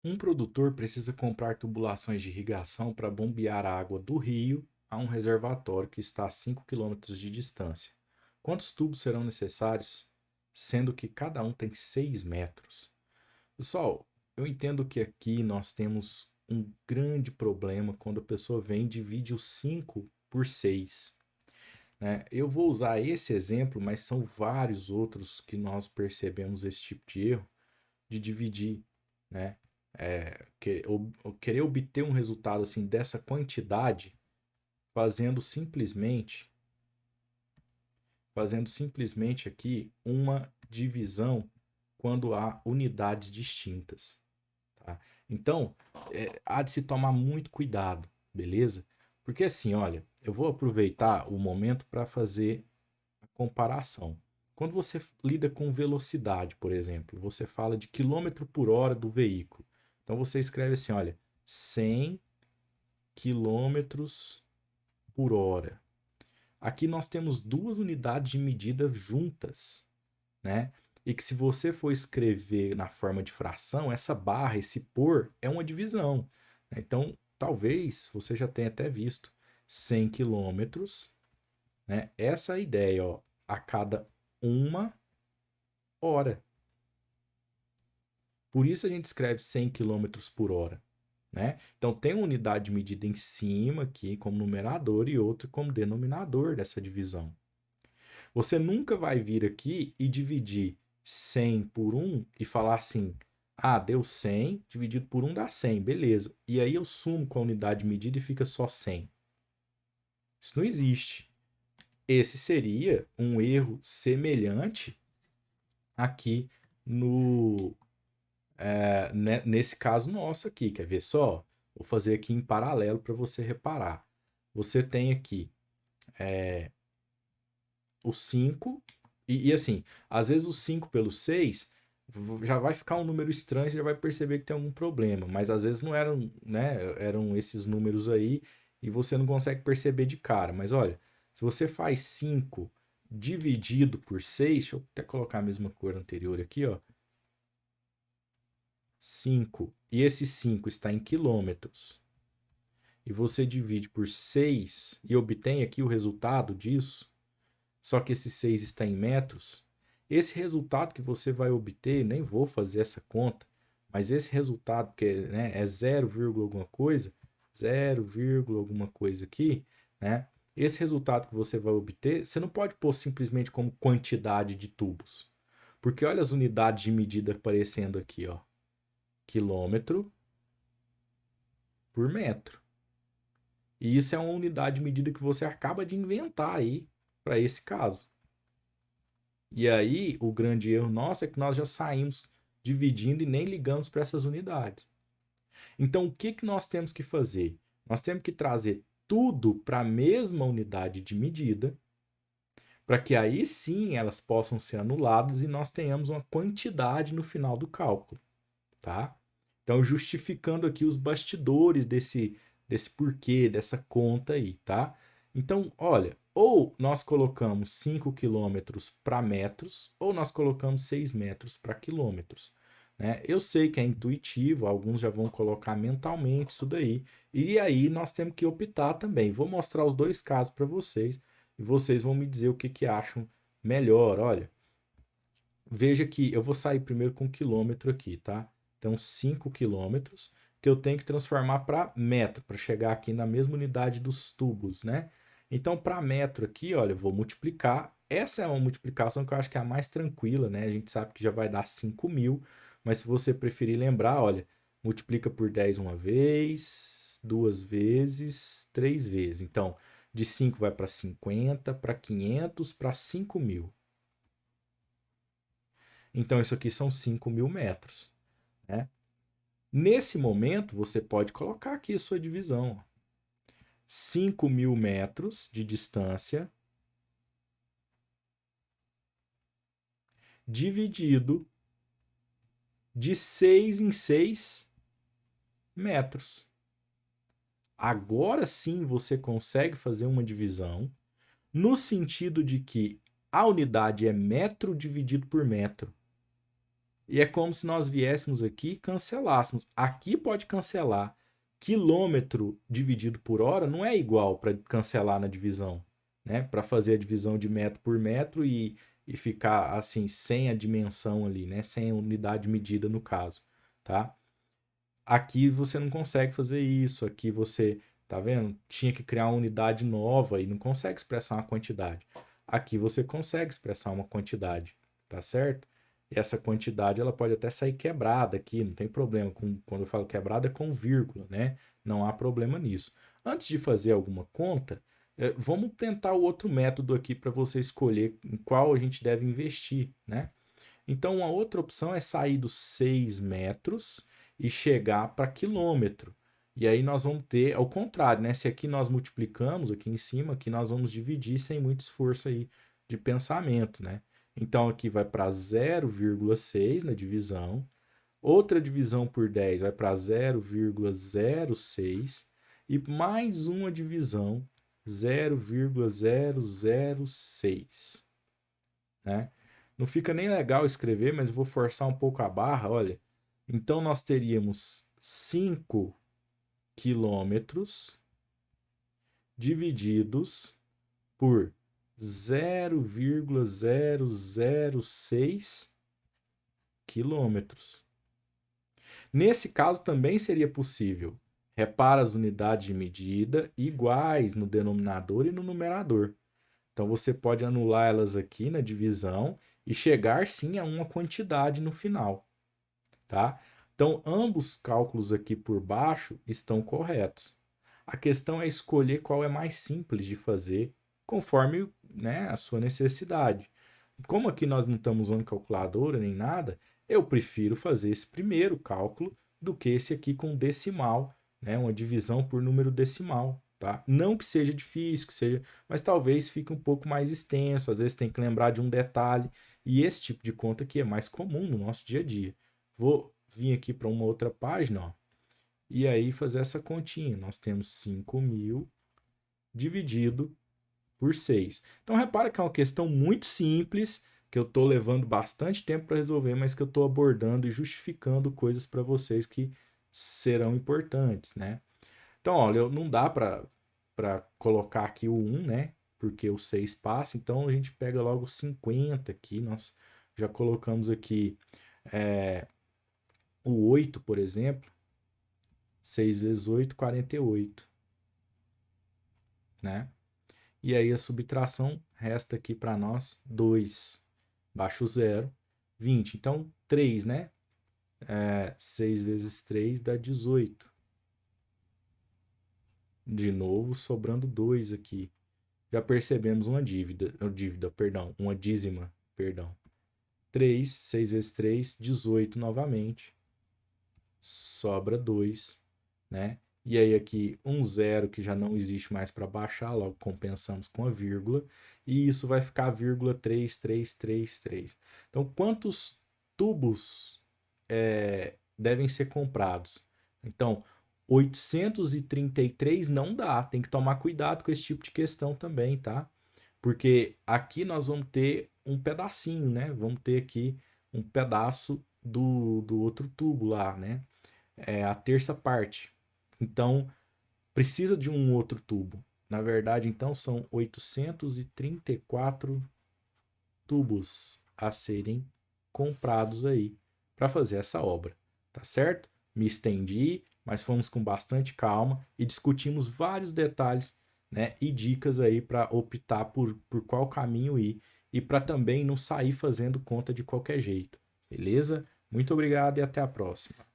Um produtor precisa comprar tubulações de irrigação para bombear a água do rio a um reservatório que está a 5 quilômetros de distância. Quantos tubos serão necessários, sendo que cada um tem 6 metros? Pessoal, eu entendo que aqui nós temos um grande problema quando a pessoa vem e divide o 5 por 6, né? Eu vou usar esse exemplo, mas são vários outros que nós percebemos esse tipo de erro de dividir, né? Querer obter um resultado assim dessa quantidade fazendo simplesmente aqui uma divisão quando há unidades distintas, tá? Então, há de se tomar muito cuidado, beleza? Porque assim, olha, eu vou aproveitar o momento para fazer a comparação. Quando você lida com velocidade, por exemplo, você fala de quilômetro por hora do veículo. Então você escreve assim, olha, 100 quilômetros por hora. Aqui nós temos duas unidades de medida juntas, né? E que se você for escrever na forma de fração, essa barra, esse por, é uma divisão, né? Então, talvez você já tenha até visto 100 quilômetros, né? Essa é a ideia, ó, a cada uma hora. Por isso a gente escreve 100 quilômetros por hora, né? Então tem uma unidade de medida em cima aqui como numerador e outra como denominador dessa divisão. Você nunca vai vir aqui e dividir 100 por 1 e falar assim: ah, deu 100, dividido por 1 dá 100, beleza. E aí eu sumo com a unidade de medida e fica só 100. Isso não existe. Esse seria um erro semelhante aqui no nesse caso nosso aqui. Quer ver só? Vou fazer aqui em paralelo para você reparar. Você tem aqui o 5 e assim, às vezes o 5 pelo 6 já vai ficar um número estranho, você já vai perceber que tem algum problema, mas às vezes não eram, né, eram esses números aí e você não consegue perceber de cara. Mas olha, se você faz 5 dividido por 6, deixa eu até colocar a mesma cor anterior aqui, ó. 5, e esse 5 está em quilômetros, e você divide por 6 e obtém aqui o resultado disso, só que esse 6 está em metros, esse resultado que você vai obter, nem vou fazer essa conta, mas esse resultado, que né, é 0, alguma coisa, 0, alguma coisa aqui, né? Esse resultado que você vai obter, você não pode pôr simplesmente como quantidade de tubos. Porque olha as unidades de medida aparecendo aqui, ó. Quilômetro por metro. E isso é uma unidade de medida que você acaba de inventar aí para esse caso. E aí, o grande erro nosso é que nós já saímos dividindo e nem ligamos para essas unidades. Então, o que, que nós temos que fazer? Nós temos que trazer tudo para a mesma unidade de medida, para que aí sim elas possam ser anuladas e nós tenhamos uma quantidade no final do cálculo, tá? Então, justificando aqui os bastidores desse porquê, dessa conta aí, tá? Então, olha, ou nós colocamos 5 quilômetros para metros, ou nós colocamos 6 metros para quilômetros, né? Eu sei que é intuitivo, alguns já vão colocar mentalmente isso daí, e aí nós temos que optar também. Vou mostrar os dois casos para vocês, e vocês vão me dizer o que, que acham melhor. Olha, veja que eu vou sair primeiro com quilômetro aqui, tá? Então, 5 quilômetros que eu tenho que transformar para metro, para chegar aqui na mesma unidade dos tubos, né? Então, para metro aqui, olha, eu vou multiplicar. Essa é uma multiplicação que eu acho que é a mais tranquila, né? A gente sabe que já vai dar 5.000, mas se você preferir lembrar, olha, multiplica por 10 uma vez, duas vezes, três vezes. Então, de 5 vai para 50, para 500, para 5.000. Então, isso aqui são 5.000 metros, né? Nesse momento, você pode colocar aqui a sua divisão. 5.000 metros de distância dividido de 6 em 6 metros. Agora sim você consegue fazer uma divisão no sentido de que a unidade é metro dividido por metro. E é como se nós viéssemos aqui e cancelássemos. Aqui pode cancelar. Quilômetro dividido por hora não é igual para cancelar na divisão, né? Para fazer a divisão de metro por metro e ficar assim, sem a dimensão ali, né? Sem a unidade medida no caso, tá? Aqui você não consegue fazer isso. Aqui você, tá vendo? Tinha que criar uma unidade nova e não consegue expressar uma quantidade. Aqui você consegue expressar uma quantidade, tá certo? E essa quantidade ela pode até sair quebrada aqui, não tem problema. Quando eu falo quebrada é com vírgula, né? Não há problema nisso. Antes de fazer alguma conta, vamos tentar o outro método aqui para você escolher em qual a gente deve investir, né? Então, uma outra opção é sair dos 6 metros e chegar para quilômetro. E aí nós vamos ter, ao contrário, né? Se aqui nós multiplicamos, aqui em cima, aqui nós vamos dividir sem muito esforço aí de pensamento, né? Então, aqui vai para 0,6 na divisão. Outra divisão por 10 vai para 0,06. E mais uma divisão, 0,006, né? Não fica nem legal escrever, mas eu vou forçar um pouco a barra, olha. Então nós teríamos 5 quilômetros divididos por 0,006 quilômetros. Nesse caso também seria possível. Repara as unidades de medida iguais no denominador e no numerador. Então você pode anular elas aqui na divisão e chegar sim a uma quantidade no final, tá? Então ambos cálculos aqui por baixo estão corretos. A questão é escolher qual é mais simples de fazer conforme, né, a sua necessidade. Como aqui nós não estamos usando calculadora nem nada, eu prefiro fazer esse primeiro cálculo do que esse aqui com decimal, né, uma divisão por número decimal. Tá? Não que seja difícil, mas talvez fique um pouco mais extenso, às vezes tem que lembrar de um detalhe, e esse tipo de conta aqui é mais comum no nosso dia a dia. Vou vir aqui para uma outra página, ó, e aí fazer essa continha. Nós temos 5.000 dividido por 6. Então repara que é uma questão muito simples, que eu estou levando bastante tempo para resolver, mas que eu estou abordando e justificando coisas para vocês que serão importantes, né? Então, olha, não dá para colocar aqui o 1, né? Porque o 6 passa, então a gente pega logo 50 aqui, nós já colocamos aqui o 8, por exemplo, 6 vezes 8, 48, né? E aí a subtração resta aqui para nós 2, baixa o 0, 20. Então, 3, né? 6 vezes 3 dá 18. De novo, sobrando 2 aqui. Já percebemos uma uma dízima, perdão. 3, 6 vezes 3, 18 novamente. Sobra 2, né? E aí aqui um zero que já não existe mais para baixar, logo compensamos com a vírgula. E isso vai ficar vírgula 3333. Então, quantos tubos devem ser comprados? Então, 833 não dá, tem que tomar cuidado com esse tipo de questão também, tá? Porque aqui nós vamos ter um pedacinho, né? Vamos ter aqui um pedaço do outro tubo lá, né? É a terça parte. Então, precisa de um outro tubo. Na verdade, então, são 834 tubos a serem comprados aí para fazer essa obra, tá certo? Me estendi, mas fomos com bastante calma e discutimos vários detalhes, né, e dicas aí para optar por qual caminho ir e para também não sair fazendo conta de qualquer jeito, beleza? Muito obrigado e até a próxima.